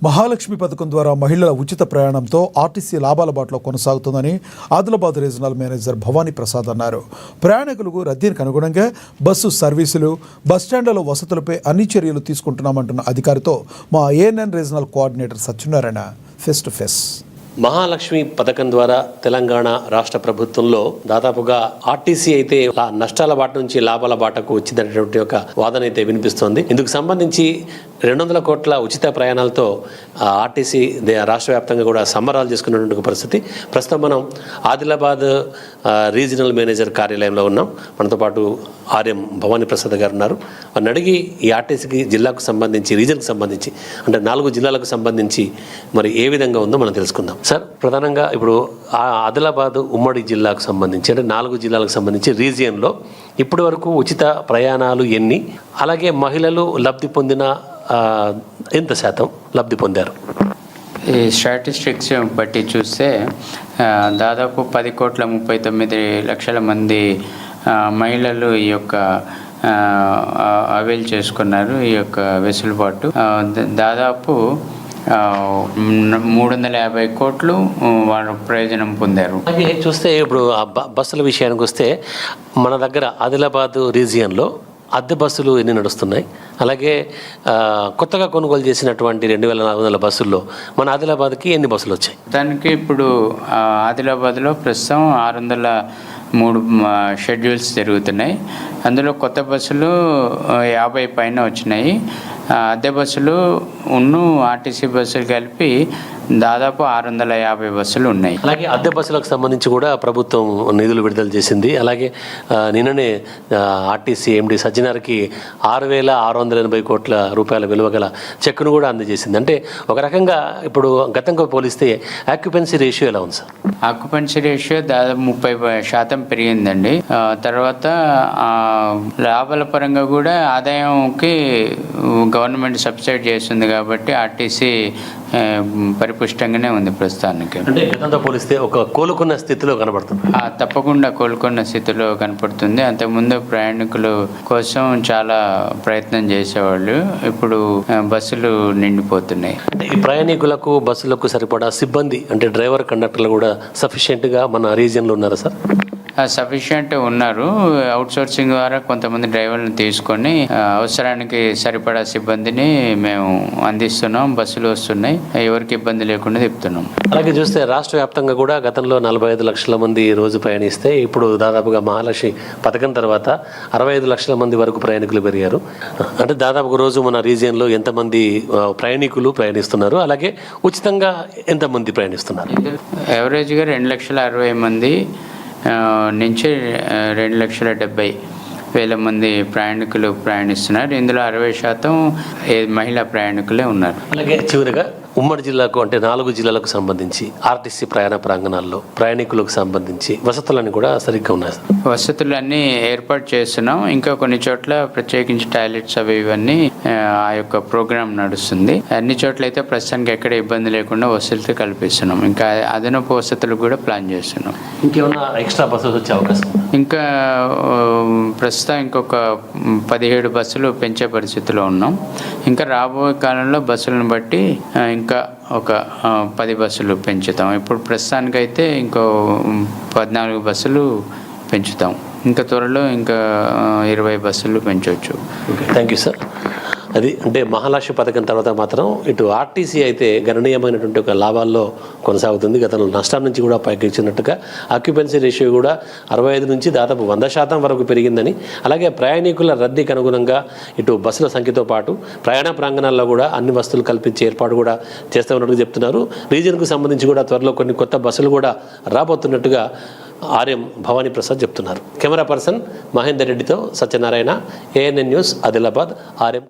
మహాలక్ష్మి పథకం ద్వారా మహిళల ఉచిత ప్రయాణంతో ఆర్టీసీ లాభాల బాటలో కొనసాగుతుందని ఆదిలాబాద్ రీజనల్ మేనేజర్ భవానీ ప్రసాద్ అన్నారు. ప్రయాణికులకు రద్దీకి అనుగుణంగా బస్సు సర్వీసులు, బస్టాండ్లలో వసతులపై అన్ని చర్యలు తీసుకుంటున్నామంటున్న అధికారితో మా ANN regional coordinator Satyanarayana face to face. Mahalakshmi పథకం ద్వారా తెలంగాణ రాష్ట్ర ప్రభుత్వంలో దాదాపుగా ఆర్టీసీ అయితే నష్టాల బాట నుంచి లాభాల బాటకు వచ్చినటువంటి ఒక వాదన అయితే వినిపిస్తోంది. ఇందుకు సంబంధించి 200 కోట్ల ఉచిత ప్రయాణాలతో ఆర్టీసీ రాష్ట్ర వ్యాప్తంగా కూడా సంబరాలు చేసుకున్నటువంటి పరిస్థితి. ప్రస్తుతం మనం ఆదిలాబాద్ రీజనల్ మేనేజర్ కార్యాలయంలో ఉన్నాం. మనతో పాటు ఆర్ఎం భవానీ ప్రసాద్ గారు ఉన్నారు. వారిని అడిగి ఈ ఆర్టీసీకి జిల్లాకు సంబంధించి, రీజన్కి సంబంధించి అంటే 4 జిల్లాలకు సంబంధించి మరి ఏ విధంగా ఉందో మనం తెలుసుకుందాం. సార్, ప్రధానంగా ఇప్పుడు ఆదిలాబాద్ ఉమ్మడి జిల్లాకు సంబంధించి అంటే 4 జిల్లాలకు సంబంధించి రీజియన్లో ఇప్పటి వరకు ఉచిత ప్రయాణాలు ఎన్ని, అలాగే మహిళలు లబ్ధి పొందిన ఎంత శాతం లబ్ధి పొందారు? ఈ స్టాటిస్టిక్స్ బట్టి చూస్తే దాదాపు 10,39,00,000 మంది మహిళలు ఈ యొక్క అవైల్ చేసుకున్నారు. ఈ యొక్క వెసులుబాటు దాదాపు 350 కోట్లు వాళ్ళు ప్రయోజనం పొందారు. అలాగే చూస్తే ఇప్పుడు బస్సుల విషయానికి వస్తే మన దగ్గర ఆదిలాబాద్ రీజియన్లో అద్దె బస్సులు ఎన్ని నడుస్తున్నాయి? అలాగే కొత్తగా కొనుగోలు చేసినటువంటి 2,400 బస్సుల్లో మన ఆదిలాబాద్కి ఎన్ని బస్సులు వచ్చాయి? దానికి ఇప్పుడు ఆదిలాబాద్లో ప్రస్తుతం 603 షెడ్యూల్స్ జరుగుతున్నాయి. అందులో కొత్త బస్సులు 50 పైన వచ్చినాయి. అద్దె బస్సులు ఆర్టీసీ బస్సులు కలిపి దాదాపు 650 బస్సులు ఉన్నాయి. అలాగే అద్దె బస్సులకు సంబంధించి కూడా ప్రభుత్వం నిధులు విడుదల చేసింది. అలాగే నిన్ననే ఆర్టీసీ ఎండి సజ్జనార్కి 6,680 కోట్ల రూపాయల విలువ గల చెక్కును కూడా అందజేసింది. అంటే ఒక రకంగా ఇప్పుడు గతంతో పోలిస్తే ఆక్యుపెన్సీ రేషియో ఎలా ఉంది సార్? ఆక్యుపెన్సీ రేషియో దాదాపు 30% పెరిగిందండి. తర్వాత లాభాల పరంగా కూడా ఆదాయంకి గవర్నమెంట్ సబ్సిడైడ్ చేస్తుంది కాబట్టి ఆర్టీసీ పరిపుష్టంగానే ఉంది ప్రస్తుతానికి. అంటే గతంతో పోలిస్తే ఒక కోలుకున్న స్థితిలో కనబడుతుంది. తప్పకుండా కోలుకున్న స్థితిలో కనపడుతుంది. అంతకుముందు ప్రయాణికుల కోసం చాలా ప్రయత్నం చేసేవాళ్ళు, ఇప్పుడు బస్సులు నిండిపోతున్నాయి. అంటే ఈ ప్రయాణికులకు బస్సులకు సరిపడా సిబ్బంది అంటే డ్రైవర్, కండక్టర్లు కూడా సఫిషియెంట్గా మన రీజియన్లో ఉన్నారా సార్? సఫిషియెంట్ ఉన్నారు. అవుట్సోర్సింగ్ ద్వారా కొంతమంది డ్రైవర్లను తీసుకొని అవసరానికి సరిపడా సిబ్బందిని మేము అందిస్తున్నాం. బస్సులు వస్తున్నాయి, ఎవరికి ఇబ్బంది లేకుండా తిప్పుతున్నాం. అలాగే చూస్తే రాష్ట్ర వ్యాప్తంగా కూడా గతంలో 45 లక్షల మంది రోజు ప్రయాణిస్తే ఇప్పుడు దాదాపుగా మహాలక్ష్మి పథకం తర్వాత 65 లక్షల మంది వరకు ప్రయాణికులు పెరిగారు. అంటే దాదాపు రోజు మన రీజియన్లో ఎంతమంది ప్రయాణికులు ప్రయాణిస్తున్నారు, అలాగే ఉచితంగా ఎంతమంది ప్రయాణిస్తున్నారు? యావరేజ్గా 2,60,000 మంది నుంచి 2,70,000 మంది ప్రయాణికులు ప్రయాణిస్తున్నారు. ఇందులో 60% మహిళా ప్రయాణికులే ఉన్నారు. అలాగే చివరిగా ఉమ్మడి జిల్లాకు అంటే 4 జిల్లాలకు సంబంధించి ఆర్టీసీ ప్రయాణ ప్రాంగణాల్లో ప్రయాణికులకు సంబంధించి వసతులన్నీ కూడా సరిగ్గా ఉన్నాయి. వసతులన్నీ ఏర్పాటు చేస్తున్నాం. ఇంకా కొన్ని చోట్ల ప్రత్యేకించి టాయిలెట్స్ అవి ఇవన్నీ ఆ యొక్క ప్రోగ్రామ్ నడుస్తుంది. అన్ని చోట్ల అయితే ప్రస్తుతానికి ఎక్కడ ఇబ్బంది లేకుండా వసతులు కల్పిస్తున్నాం. ఇంకా అదనపు వసతులు కూడా ప్లాన్ చేస్తున్నాం. ఇంకేమన్నా ఎక్స్ట్రా బస్సెస్ వచ్చే అవకాశం? ఇంకా ప్రస్తుతం ఇంకొక 17 బస్సులు పెంచే పరిస్థితిలో ఉన్నాం. ఇంకా రాబోయే కాలంలో బస్సులను బట్టి ఇంకా ఒక 10 బస్సులు పెంచుతాం. ఇప్పుడు ప్రస్తుతానికైతే ఇంకో 14 బస్సులు పెంచుతాం. ఇంకా త్వరలో ఇంకా 20 బస్సులు పెంచవచ్చు. Okay, thank you sir. అది అంటే మహాలక్ష్మి పథకం తర్వాత మాత్రం ఇటు ఆర్టీసీ అయితే గణనీయమైనటువంటి ఒక లాభాల్లో కొనసాగుతుంది. గతంలో నష్టాల నుంచి కూడా పైకి ఇచ్చినట్టుగా ఆక్యుపెన్సీ రేషియో కూడా 65 నుంచి దాదాపు 100% వరకు పెరిగిందని, అలాగే ప్రయాణికుల రద్దీకి అనుగుణంగా ఇటు బస్సుల సంఖ్యతో పాటు ప్రయాణ ప్రాంగణాల్లో కూడా అన్ని వస్తువులు కల్పించే ఏర్పాటు కూడా చేస్తూ ఉన్నట్టుగా చెప్తున్నారు. రీజన్కు సంబంధించి కూడా త్వరలో కొన్ని కొత్త బస్సులు కూడా రాబోతున్నట్టుగా ఆర్ఎం భవానీ ప్రసాద్ చెప్తున్నారు. కెమెరా పర్సన్ మహేందర్ రెడ్డితో Satyanarayana, ANN news, Adilabad. RM.